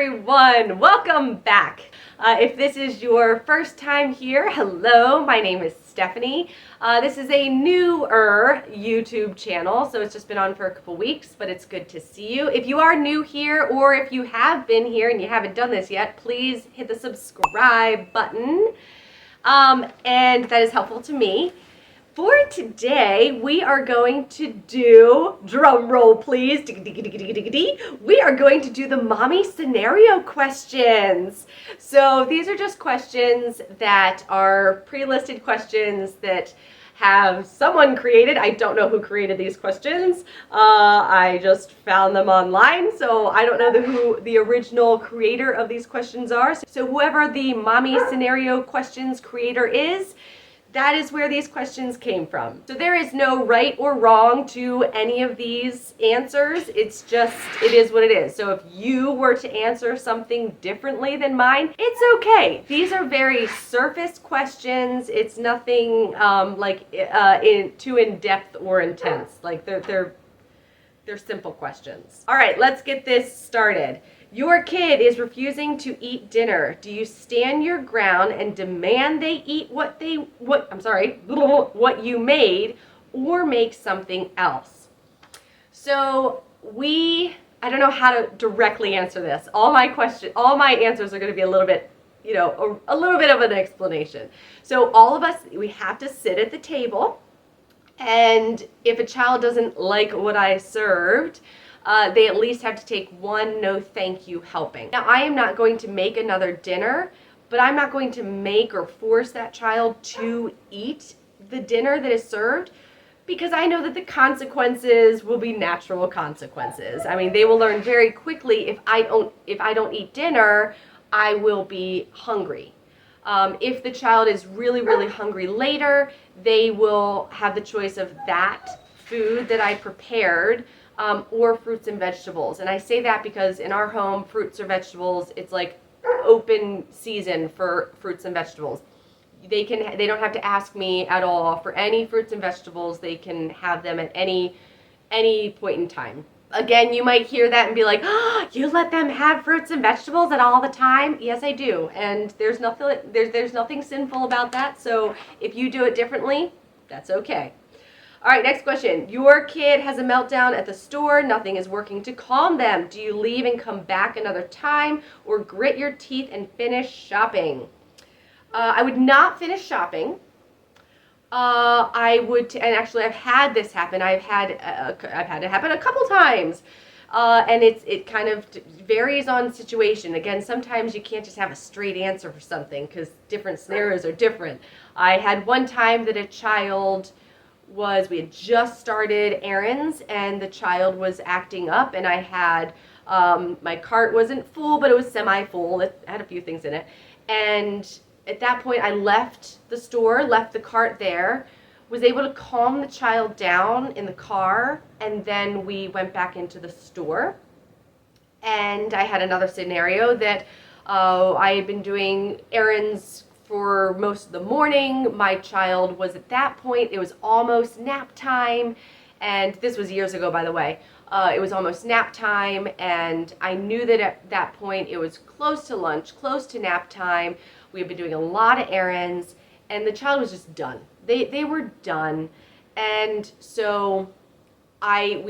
everyone. Welcome back. If this is your first time here, hello, my name is Stephanie. This is a newer YouTube channel, so it's just been on for a couple weeks, but it's good to see you. If you are new here, or if you have been here and you haven't done this yet, please hit the subscribe button, and that is helpful to me. For today, we are going to do, drum roll please, we are going to do the mommy scenario questions. So these are just questions that are pre-listed questions that have someone created. I don't know who created these questions. I just found them online, so I don't know who the original creator of these questions are. So whoever the mommy scenario questions creator is, that is where these questions came from. So there is no right or wrong to any of these answers. It's just, it is what it is. So if you were to answer something differently than mine, it's okay. These are very surface questions. It's nothing too in-depth or intense. Like they're simple questions. All right, let's get this started. Your kid is refusing to eat dinner. Do you stand your ground and demand they eat what you made, or make something else? So I don't know how to directly answer this. All my answers are going to be a little bit, a little bit of an explanation. So all of us, we have to sit at the table, and if a child doesn't like what I served, they at least have to take one no thank you helping. Now, I am not going to make another dinner, but I'm not going to make or force that child to eat the dinner that is served, because I know that the consequences will be natural consequences. I mean, they will learn very quickly, if I don't eat dinner, I will be hungry. If the child is really, really hungry later, they will have the choice of that food that I prepared, or fruits and vegetables. And I say that because in our home, fruits or vegetables, it's like open season for fruits and vegetables. They don't have to ask me at all for any fruits and vegetables. They can have them at any point in time. Again, you might hear that and be like, "Oh, you let them have fruits and vegetables at all the time?" Yes, I do. And there's nothing sinful about that. So if you do it differently, that's okay. All right, next question. Your kid has a meltdown at the store. Nothing is working to calm them. Do you leave and come back another time, or grit your teeth and finish shopping? I would not finish shopping. I would, and actually I've had this happen. I've had it happen a couple times. And it kind of varies on situation. Again, sometimes you can't just have a straight answer for something, because different scenarios are different. I had one time that we had just started errands, and the child was acting up, and I had, my cart wasn't full, but it was semi-full. It had a few things in it. And at that point, I left the store, left the cart there, was able to calm the child down in the car, and then we went back into the store. And I had another scenario that I had been doing errands for most of the morning. My child was at that point, it was almost nap time, and this was years ago, by the way. It was almost nap time, and I knew that at that point it was close to lunch, close to nap time. We had been doing a lot of errands, and the child was just done. They were done, and so I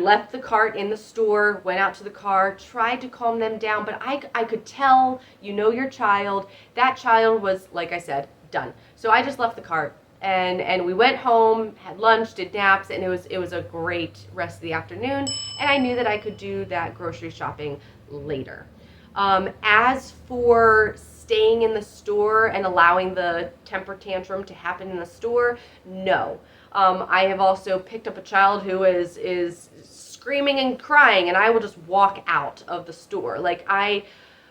left the cart in the store, went out to the car, tried to calm them down, but I could tell, your child, that child was, like I said, done. So I just left the cart, and we went home, had lunch, did naps, and it was a great rest of the afternoon, and I knew that I could do that grocery shopping later. As for staying in the store and allowing the temper tantrum to happen in the store, no. I have also picked up a child who is screaming and crying, and I will just walk out of the store.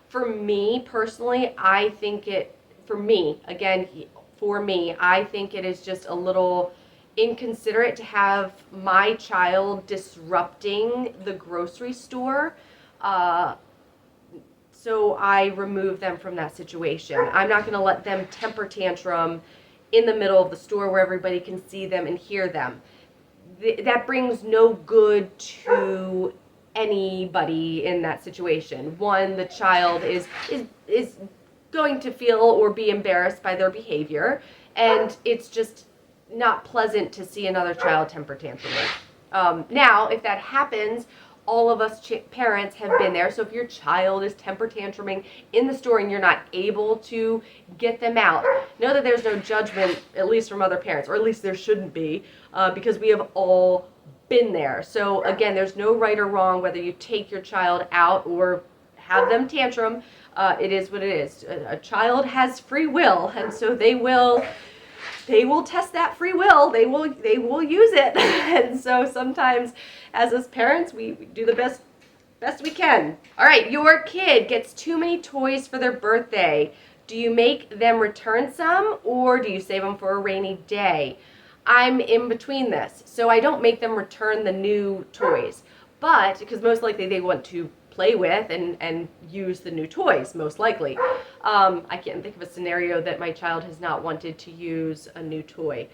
For me personally, I think it is just a little inconsiderate to have my child disrupting the grocery store. So I remove them from that situation. I'm not going to let them temper tantrum in the middle of the store where everybody can see them and hear them. That brings no good to anybody in that situation. One, the child is going to feel or be embarrassed by their behavior, and it's just not pleasant to see another child temper tantruming. Now, if that happens, all of us parents have been there. So if your child is temper tantruming in the store and you're not able to get them out, know that there's no judgment, at least from other parents, or at least there shouldn't be, because we have all been there. So again, there's no right or wrong whether you take your child out or have them tantrum. It is what it is. A child has free will, and so they will test that free will. They will use it. And so sometimes as us parents, we do the best we can. All right, your kid gets too many toys for their birthday. Do you make them return some, or do you save them for a rainy day? I'm in between this. So I don't make them return the new toys, but because most likely they want to play with and use the new toys, most likely. I can't think of a scenario that my child has not wanted to use a new toy.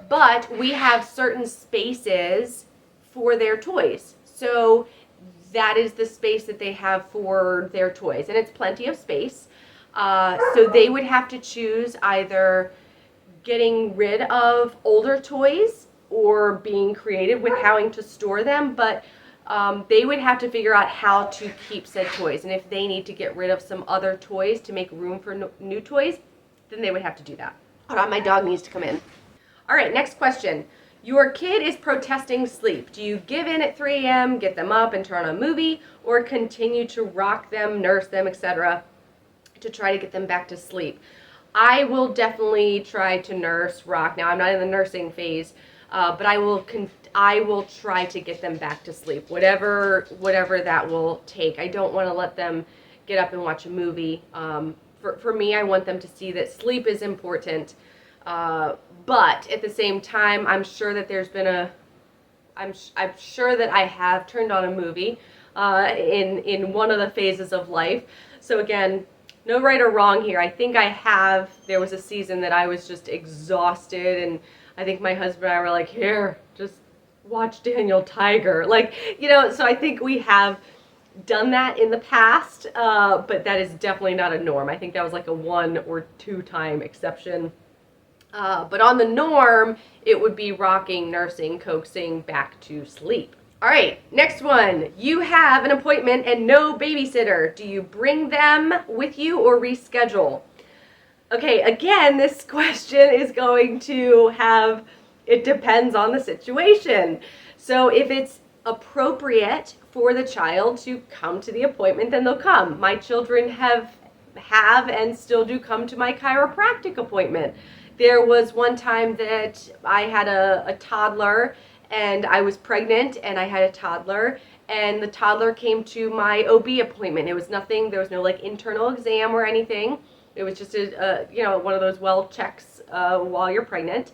But we have certain spaces for their toys. So that is the space that they have for their toys, and it's plenty of space. So they would have to choose either getting rid of older toys or being creative with how to store them, but they would have to figure out how to keep said toys. And if they need to get rid of some other toys to make room for new toys, then they would have to do that. Hold on, my dog needs to come in. All right, next question. Your kid is protesting sleep. Do you give in at 3 a.m., get them up and turn on a movie, or continue to rock them, nurse them, etc., to try to get them back to sleep? I will definitely try to nurse, rock. Now, I'm not in the nursing phase, but I will try to get them back to sleep, whatever that will take. I don't want to let them get up and watch a movie. For me, I want them to see that sleep is important. But at the same time, I'm sure that there's been I'm sure that I have turned on a movie in one of the phases of life. So again, no right or wrong here. I think there was a season that I was just exhausted, and I think my husband and I were like, here, just watch Daniel Tiger. So I think we have done that in the past, but that is definitely not a norm. I think that was like a 1 or 2 time exception. But on the norm, it would be rocking, nursing, coaxing back to sleep. All right, next one. You have an appointment and no babysitter. Do you bring them with you or reschedule? Okay, again, this question is going to it depends on the situation. So if it's appropriate for the child to come to the appointment, then they'll come. My children have and still do come to my chiropractic appointment. There was one time that I had a toddler, and I was pregnant, and I had a toddler, and the toddler came to my OB appointment. It was nothing, there was no internal exam or anything. It was just one of those well checks while you're pregnant.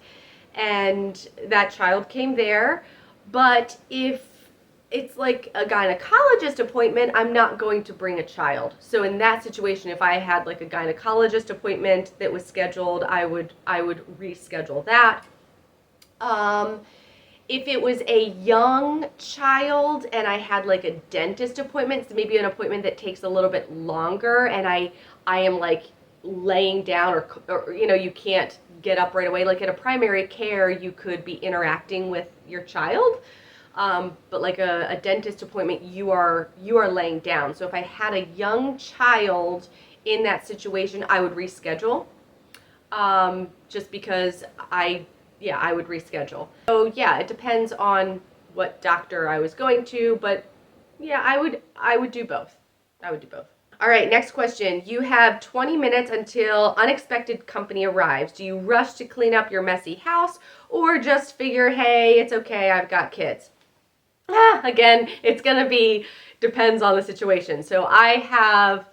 And that child came there. But if it's like a gynecologist appointment, I'm not going to bring a child. So in that situation, if I had a gynecologist appointment that was scheduled, I would reschedule that. If it was a young child and I had a dentist appointment, so maybe an appointment that takes a little bit longer, and I am laying down or you can't get up right away. At a primary care, you could be interacting with your child. But a dentist appointment, you are laying down. So if I had a young child in that situation, I would reschedule, just because I would reschedule. So yeah, it depends on what doctor I was going to, but yeah, I would do both. I would do both. All right, next question. You have 20 minutes until unexpected company arrives. Do you rush to clean up your messy house, or just figure, hey, it's okay, I've got kids? Again, it's going to depends on the situation. So I have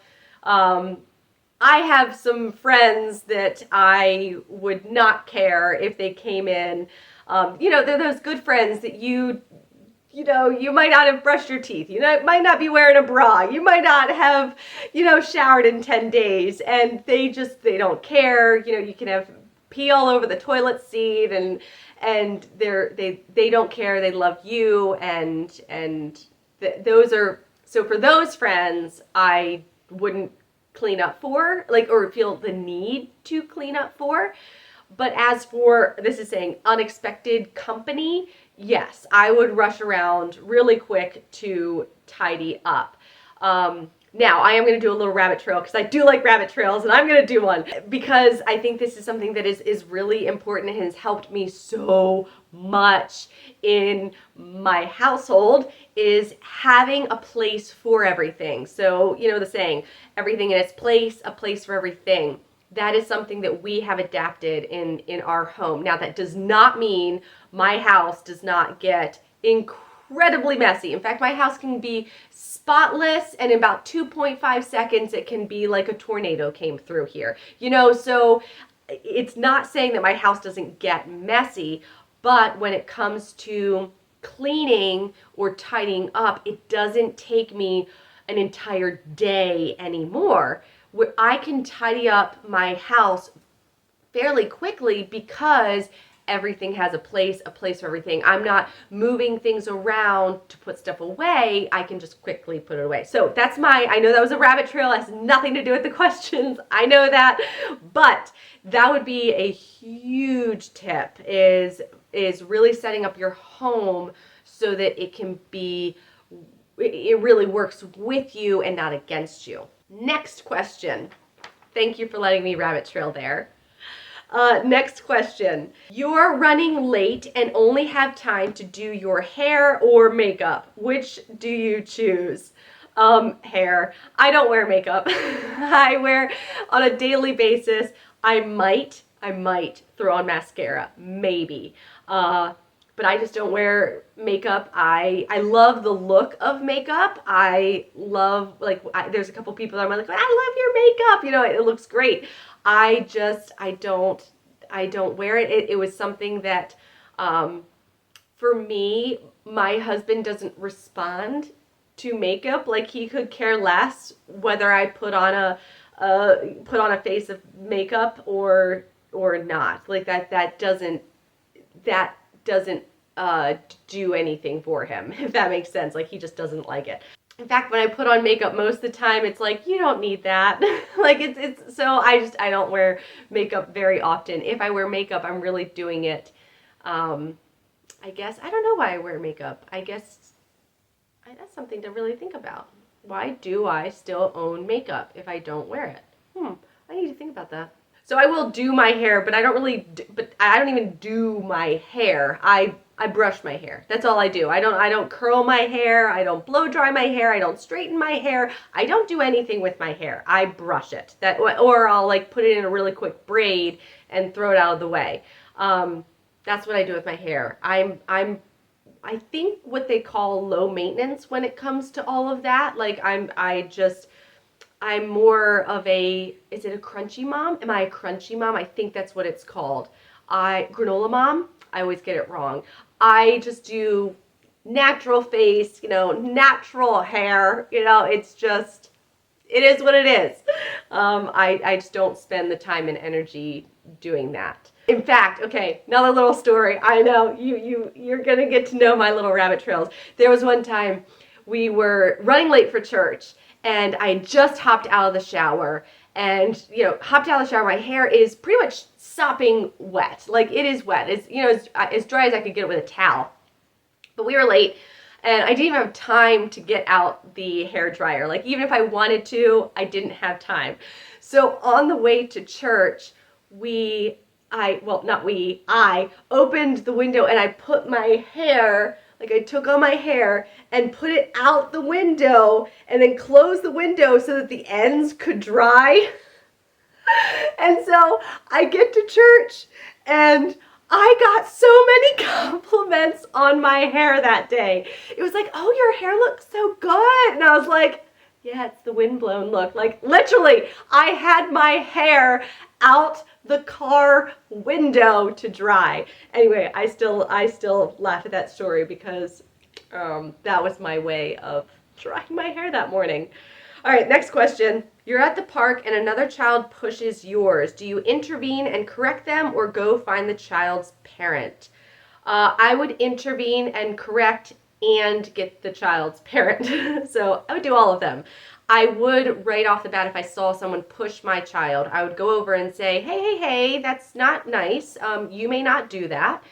some friends that I would not care if they came in. They're those good friends that you might not have brushed your teeth. You might not be wearing a bra. You might not have, showered in 10 days, and they don't care. You can have pee all over the toilet seat, and they don't care. They love you, and those are, so for those friends, I wouldn't clean up for, like, or feel the need to clean up for. But as for, this is saying unexpected company, yes, I would rush around really quick to tidy up. Now, I am going to do a little rabbit trail because I do like rabbit trails, and I'm going to do one because I think this is something that is really important and has helped me so much in my household, is having a place for everything. So, you know the saying, everything in its place, a place for everything. That is something that we have adapted in our home. Now, that does not mean my house does not get incredibly messy. In fact, my house can be spotless, and in about 2.5 seconds, it can be like a tornado came through here. You know, so it's not saying that my house doesn't get messy, but when it comes to cleaning or tidying up, it doesn't take me an entire day anymore. Where I can tidy up my house fairly quickly because everything has a place for everything. I'm not moving things around to put stuff away. I can just quickly put it away. So that's I know that was a rabbit trail. It has nothing to do with the questions. I know that, but that would be a huge tip, is really setting up your home so that it really works with you and not against you. Next question. Thank you for letting me rabbit trail there. Next question. You're running late and only have time to do your hair or makeup. Which do you choose? Hair. I don't wear makeup. I wear on a daily basis. I might throw on mascara, maybe. But I just don't wear makeup. I love the look of makeup. I love, there's a couple people that I'm like, I love your makeup. You know, it looks great. I don't wear it. It was something that, for me, my husband doesn't respond to makeup. Like, he could care less whether I put on a face of makeup or not. Like, that doesn't do anything for him, if that makes sense. Like, he just doesn't like it. In fact, when I put on makeup, most of the time it's like, you don't need that. Like, it's so I don't wear makeup very often. If I wear makeup, I'm really doing it. I guess, I don't know why I wear makeup. I guess that's something to really think about. Why do I still own makeup if I don't wear it? I need to think about that. So I will do my hair, but I don't even do my hair. I brush my hair. That's all I do. I don't curl my hair. I don't blow dry my hair. I don't straighten my hair. I don't do anything with my hair. I brush it. Or I'll like put it in a really quick braid and throw it out of the way. That's what I do with my hair. I think what they call low maintenance when it comes to all of that. Like, I'm more of is it a crunchy mom? Am I a crunchy mom? I think that's what it's called. Granola mom? I always get it wrong. I just do natural face, natural hair, it is what it is. I just don't spend the time and energy doing that. In fact, okay, another little story. I know you're going to get to know my little rabbit trails. There was one time we were running late for church, and I just hopped out of the shower, and, hopped out of the shower. My hair is pretty much sopping wet. Like, it is wet. It's, as dry as I could get it with a towel. But we were late, and I didn't even have time to get out the hair dryer. Like, even if I wanted to, I didn't have time. So on the way to church, I opened the window and I put my hair, like, I took all my hair and put it out the window and then closed the window so that the ends could dry. And so I get to church and I got so many compliments on my hair that day. It was like, oh, your hair looks so good. And I was like, yeah, it's the windblown look. Like, literally, I had my hair out the car window to dry. Anyway, I still laugh at that story because that was my way of drying my hair that morning. All right, next question. You're at the park and another child pushes yours. Do you intervene and correct them or go find the child's parent? I would intervene and correct and get the child's parent. So I would do all of them. I would, right off the bat, if I saw someone push my child, I would go over and say, hey, that's not nice. You may not do that.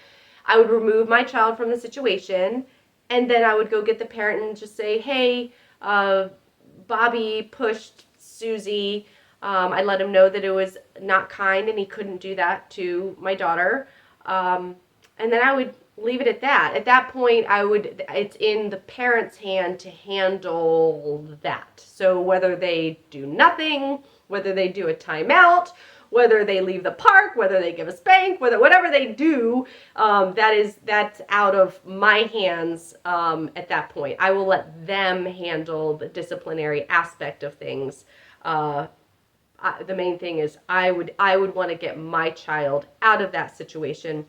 I would remove my child from the situation, and then I would go get the parent and just say, hey, Bobby pushed Susie. I let him know that it was not kind and he couldn't do that to my daughter. And then I would leave it at that. At that point, it's in the parent's hand to handle that. So whether they do nothing, whether they do a timeout, whether they leave the park, whether they give a spank, whatever they do, that's out of my hands at that point. I will let them handle the disciplinary aspect of things. The main thing is I would want to get my child out of that situation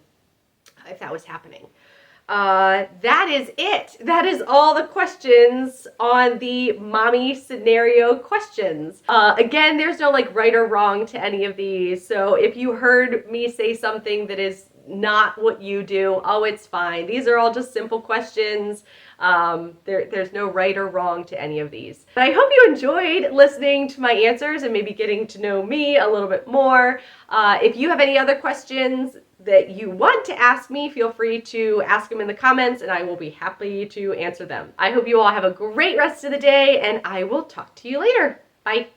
if that was happening. That is it. That is all the questions on the mommy scenario questions. Again, there's no like right or wrong to any of these. So if you heard me say something that is not what you do, oh, it's fine. These are all just simple questions. There's no right or wrong to any of these. But I hope you enjoyed listening to my answers and maybe getting to know me a little bit more. If you have any other questions that you want to ask me, feel free to ask them in the comments and I will be happy to answer them. I hope you all have a great rest of the day and I will talk to you later. Bye.